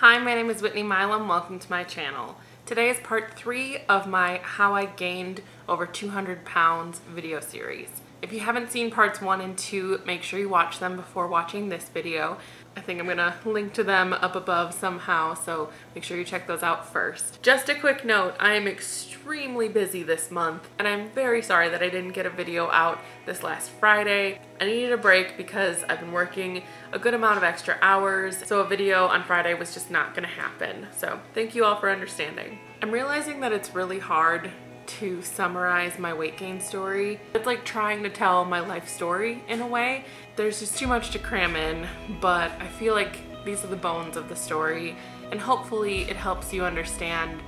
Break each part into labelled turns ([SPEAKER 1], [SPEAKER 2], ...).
[SPEAKER 1] Hi, my name is Whitney Mileham. Welcome to my channel. Today is part 3 of my How I Gained Over 200 Pounds video series. If you haven't seen parts 1 and 2, make sure you watch them before watching this video. I think I'm gonna link to them up above somehow, so make sure you check those out first. Just a quick note, I am extremely busy this month, and I'm very sorry that I didn't get a video out this last Friday. I needed a break because I've been working a good amount of extra hours, so a video on Friday was just not gonna happen. So thank you all for understanding. I'm realizing that it's really hard to summarize my weight gain story. It's like trying to tell my life story in a way. There's just too much to cram in, but I feel like these are the bones of the story, and hopefully it helps you understand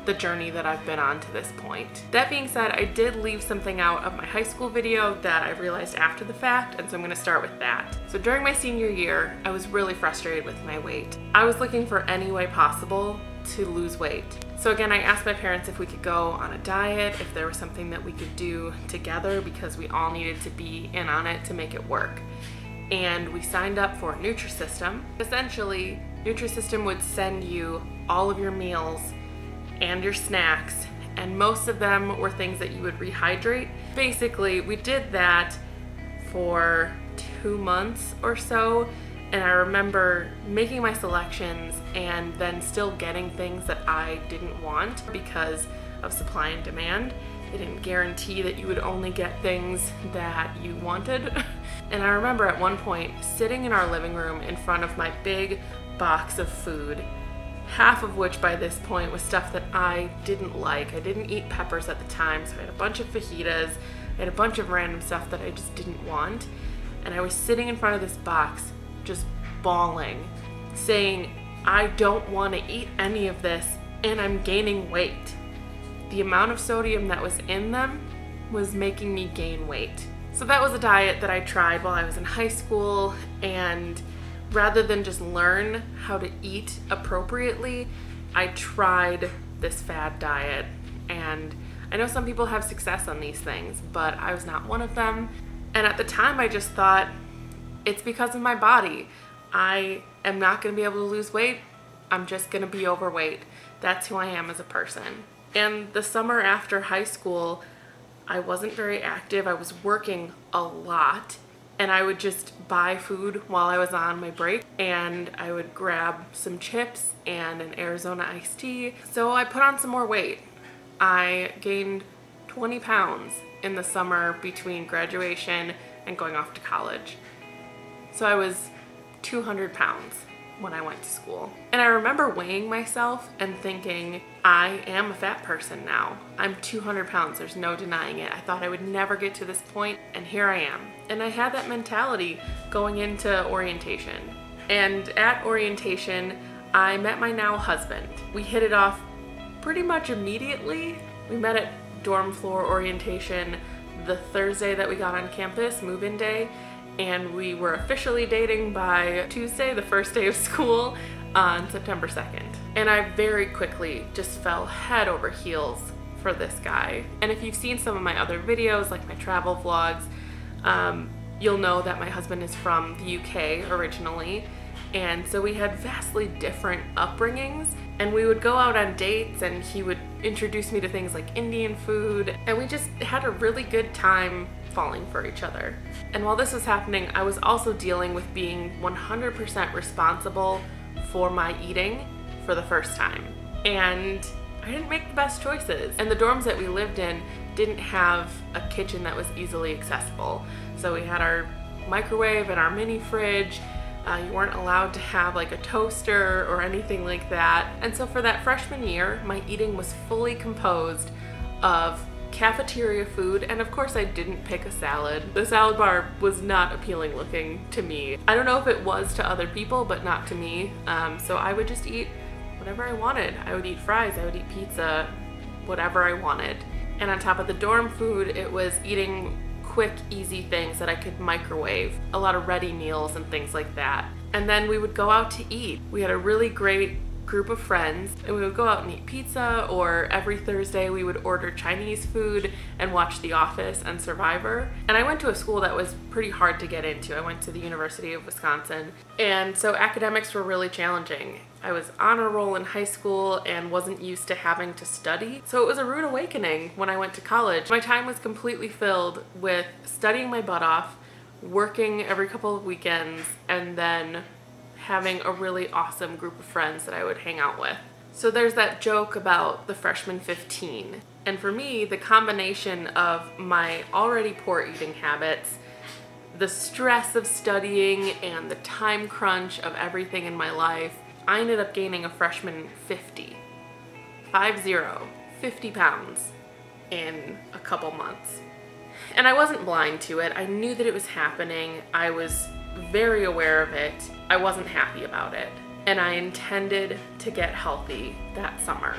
[SPEAKER 1] the journey that I've been on to this point. That being said, I did leave something out of my high school video that I realized after the fact, and so I'm gonna start with that. So during my senior year, I was really frustrated with my weight. I was looking for any way possible to lose weight. So again, I asked my parents if we could go on a diet, if there was something that we could do together, because we all needed to be in on it to make it work. And we signed up for Nutrisystem. Essentially, Nutrisystem would send you all of your meals and your snacks, and most of them were things that you would rehydrate. Basically, we did that for 2 months or so, and I remember making my selections and then still getting things that I didn't want because of supply and demand. It didn't guarantee that you would only get things that you wanted. And I remember at one point sitting in our living room in front of my big box of food, half of which by this point was stuff that I didn't like. I didn't eat peppers at the time, so I had a bunch of fajitas, I had a bunch of random stuff that I just didn't want. And I was sitting in front of this box just bawling, saying, I don't want to eat any of this and I'm gaining weight. The amount of sodium that was in them was making me gain weight. So that was a diet that I tried while I was in high school, and rather than just learn how to eat appropriately, I tried this fad diet. And I know some people have success on these things, but I was not one of them. And at the time I just thought, it's because of my body. I am not gonna be able to lose weight. I'm just gonna be overweight. That's who I am as a person. And the summer after high school, I wasn't very active. I was working a lot, and I would just buy food while I was on my break, and I would grab some chips and an Arizona iced tea. So I put on some more weight. I gained 20 pounds in the summer between graduation and going off to college. So I was 200 pounds when I went to school. And I remember weighing myself and thinking, I am a fat person now. I'm 200 pounds, there's no denying it. I thought I would never get to this point, and here I am. And I had that mentality going into orientation. And at orientation, I met my now husband. We hit it off pretty much immediately. We met at dorm floor orientation the Thursday that we got on campus, move-in day, and we were officially dating by Tuesday, the first day of school, on September 2nd. And I very quickly just fell head over heels for this guy. And if you've seen some of my other videos, like my travel vlogs, you'll know that my husband is from the UK originally, and so we had vastly different upbringings, and we would go out on dates and he would introduce me to things like Indian food, and we just had a really good time falling for each other. And while this was happening, I was also dealing with being 100% responsible for my eating for the first time. And I didn't make the best choices. And the dorms that we lived in didn't have a kitchen that was easily accessible. So we had our microwave and our mini fridge. You weren't allowed to have like a toaster or anything like that. And so for that freshman year, my eating was fully composed of cafeteria food, and of course I didn't pick a salad. The salad bar was not appealing looking to me. I don't know if it was to other people, but not to me. So I would just eat whatever I wanted. I would eat fries, I would eat pizza, whatever I wanted. And on top of the dorm food, it was eating quick, easy things that I could microwave, a lot of ready meals and things like that. And then we would go out to eat. We had a really great group of friends, and we would go out and eat pizza, or every Thursday we would order Chinese food and watch The Office and Survivor. And I went to a school that was pretty hard to get into. I went to the University of Wisconsin, and so academics were really challenging. I was on a roll in high school and wasn't used to having to study. So it was a rude awakening when I went to college. My time was completely filled with studying my butt off, working every couple of weekends, and then having a really awesome group of friends that I would hang out with. So there's that joke about the freshman 15. And for me, the combination of my already poor eating habits, the stress of studying, and the time crunch of everything in my life, I ended up gaining a freshman 50 pounds in a couple months. And I wasn't blind to it. I knew that it was happening. I was very aware of it. I wasn't happy about it. And I intended to get healthy that summer.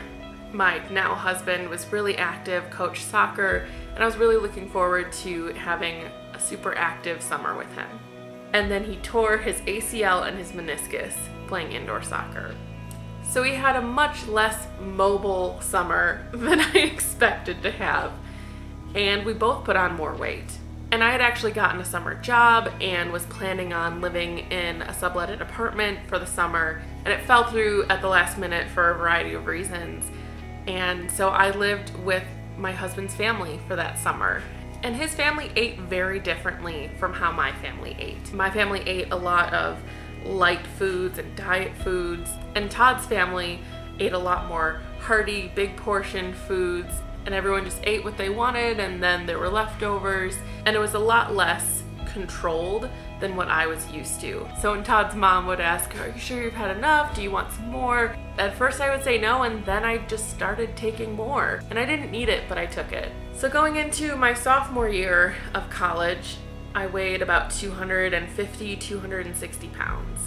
[SPEAKER 1] My now husband was really active, coached soccer, and I was really looking forward to having a super active summer with him. And then he tore his ACL and his meniscus playing indoor soccer. So he had a much less mobile summer than I expected to have. And we both put on more weight. And I had actually gotten a summer job and was planning on living in a subletted apartment for the summer, and it fell through at the last minute for a variety of reasons. And so I lived with my husband's family for that summer. And his family ate very differently from how my family ate. My family ate a lot of light foods and diet foods, and Todd's family ate a lot more hearty, big portion foods, and everyone just ate what they wanted, and then there were leftovers, and it was a lot less controlled than what I was used to. So when Todd's mom would ask, "Are you sure you've had enough? Do you want some more?" At first I would say no, and then I just started taking more. And I didn't need it, but I took it. So going into my sophomore year of college, I weighed about 250, 260 pounds.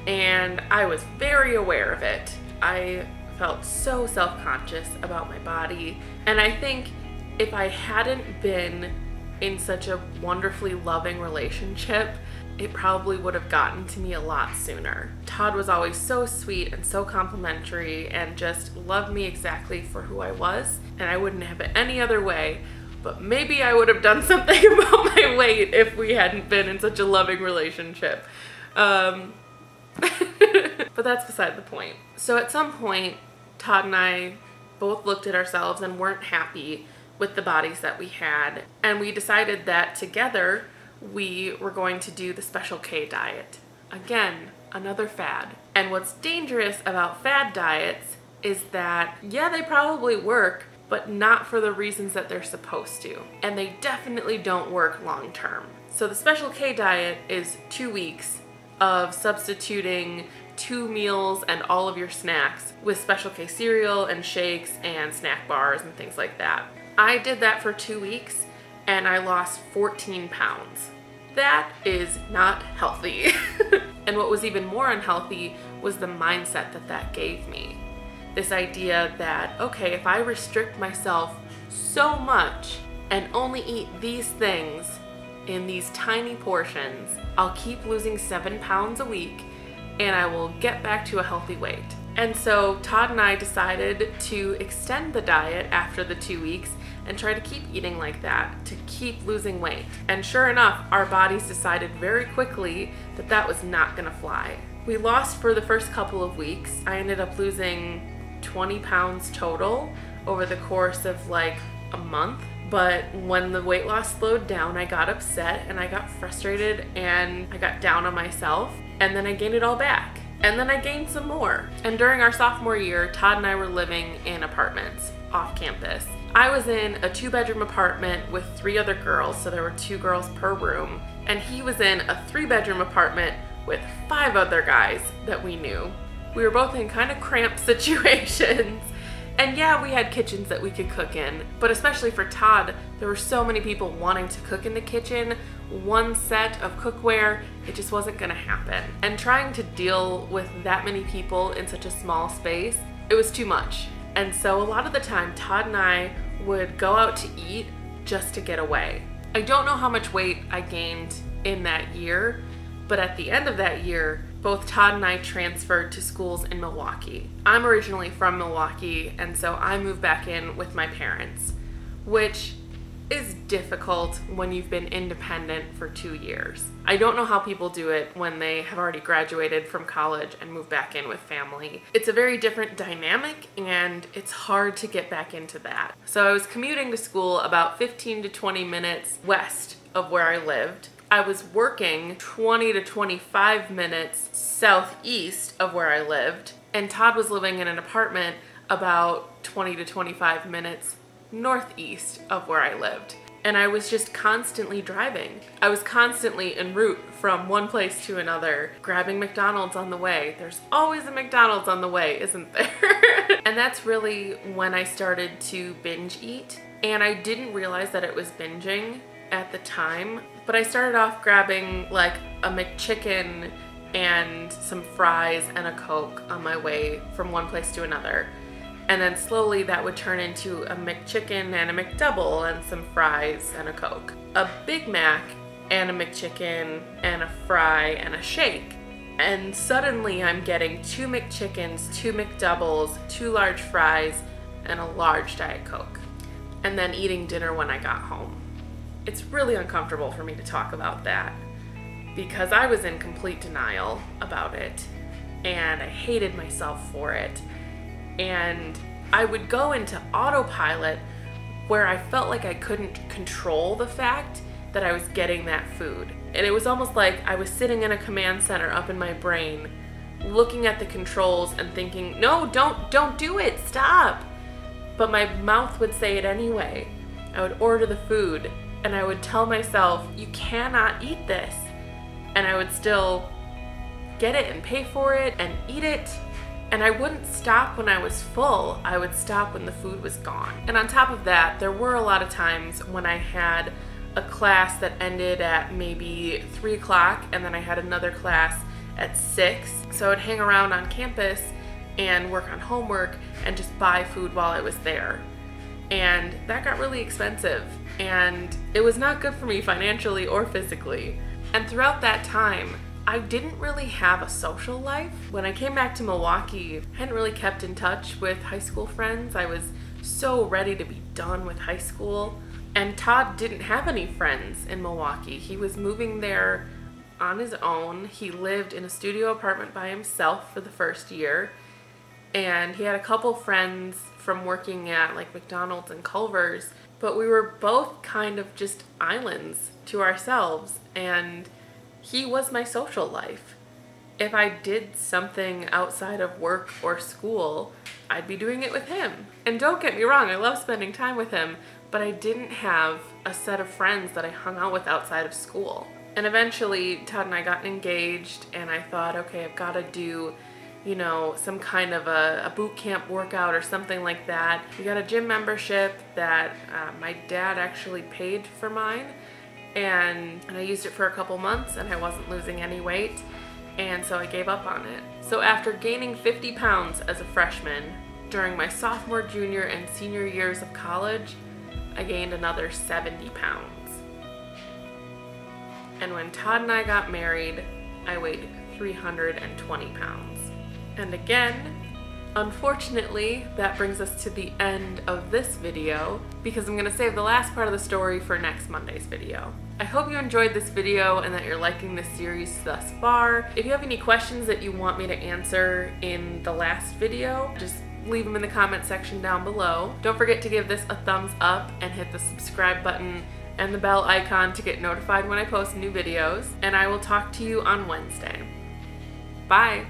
[SPEAKER 1] And I was very aware of it. I felt so self-conscious about my body. And I think if I hadn't been in such a wonderfully loving relationship, it probably would have gotten to me a lot sooner. Todd was always so sweet and so complimentary and just loved me exactly for who I was, and I wouldn't have it any other way. But maybe I would have done something about my weight if we hadn't been in such a loving relationship. But that's beside the point. So at some point, Todd and I both looked at ourselves and weren't happy with the bodies that we had. And we decided that together we were going to do the Special K diet. Again, another fad. And what's dangerous about fad diets is that, yeah, they probably work, but not for the reasons that they're supposed to. And they definitely don't work long term. So the Special K diet is 2 weeks of substituting 2 meals and all of your snacks with Special K cereal and shakes and snack bars and things like that. I did that for 2 weeks and I lost 14 pounds. That is not healthy. And what was even more unhealthy was the mindset that that gave me. This idea that, okay, if I restrict myself so much and only eat these things in these tiny portions, I'll keep losing 7 pounds a week and I will get back to a healthy weight. And so Todd and I decided to extend the diet after the 2 weeks and try to keep eating like that, to keep losing weight. And sure enough, our bodies decided very quickly that that was not gonna fly. We lost for the first couple of weeks. I ended up losing 20 pounds total over the course of like a month. But when the weight loss slowed down, I got upset and I got frustrated and I got down on myself, and then I gained it all back. And then I gained some more. And during our sophomore year, Todd and I were living in apartments off campus. I was in a 2-bedroom apartment with 3 other girls, so there were 2 girls per room. And he was in a 3-bedroom apartment with 5 other guys that we knew. We were both in kind of cramped situations. And yeah, we had kitchens that we could cook in, but especially for Todd, there were so many people wanting to cook in the kitchen. One set of cookware, it just wasn't gonna happen. And trying to deal with that many people in such a small space, it was too much. And so a lot of the time, Todd and I would go out to eat just to get away. I don't know how much weight I gained in that year, but at the end of that year, both Todd and I transferred to schools in Milwaukee. I'm originally from Milwaukee, and so I moved back in with my parents, which is difficult when you've been independent for 2 years. I don't know how people do it when they have already graduated from college and moved back in with family. It's a very different dynamic and it's hard to get back into that. So I was commuting to school about 15 to 20 minutes west of where I lived. I was working 20 to 25 minutes southeast of where I lived, and Todd was living in an apartment about 20 to 25 minutes northeast of where I lived. And I was just constantly driving. I was constantly en route from one place to another, grabbing McDonald's on the way. There's always a McDonald's on the way, isn't there? And that's really when I started to binge eat. And I didn't realize that it was binging at the time, but I started off grabbing like a McChicken and some fries and a Coke on my way from one place to another. And then slowly that would turn into a McChicken and a McDouble and some fries and a Coke. A Big Mac and a McChicken and a fry and a shake. And suddenly I'm getting 2 McChickens, 2 McDoubles, 2 large fries, and a large Diet Coke. And then eating dinner when I got home. It's really uncomfortable for me to talk about that because I was in complete denial about it and I hated myself for it. And I would go into autopilot where I felt like I couldn't control the fact that I was getting that food. And it was almost like I was sitting in a command center up in my brain, looking at the controls and thinking, no, don't do it, stop. But my mouth would say it anyway. I would order the food and I would tell myself, you cannot eat this. And I would still get it and pay for it and eat it. And I wouldn't stop when I was full, I would stop when the food was gone. And on top of that, there were a lot of times when I had a class that ended at maybe 3 o'clock and then I had another class at 6. So I would hang around on campus and work on homework and just buy food while I was there. And that got really expensive and it was not good for me financially or physically. And throughout that time, I didn't really have a social life. When I came back to Milwaukee, I hadn't really kept in touch with high school friends. I was so ready to be done with high school. And Todd didn't have any friends in Milwaukee. He was moving there on his own. He lived in a studio apartment by himself for the first year. And he had a couple friends from working at like McDonald's and Culver's, but we were both kind of just islands to ourselves. And he was my social life. If I did something outside of work or school, I'd be doing it with him. And don't get me wrong, I love spending time with him, but I didn't have a set of friends that I hung out with outside of school. And eventually, Todd and I got engaged, and I thought, okay, I've got to do, you know, some kind of a boot camp workout or something like that. We got a gym membership that my dad actually paid for mine. And I used it for a couple months and I wasn't losing any weight, and so I gave up on it. So after gaining 50 pounds as a freshman, during my sophomore, junior, and senior years of college, I gained another 70 pounds. And when Todd and I got married, I weighed 320 pounds. And again, unfortunately, that brings us to the end of this video because I'm going to save the last part of the story for next Monday's video. I hope you enjoyed this video and that you're liking this series thus far. If you have any questions that you want me to answer in the last video, just leave them in the comment section down below. Don't forget to give this a thumbs up and hit the subscribe button and the bell icon to get notified when I post new videos. And I will talk to you on Wednesday. Bye!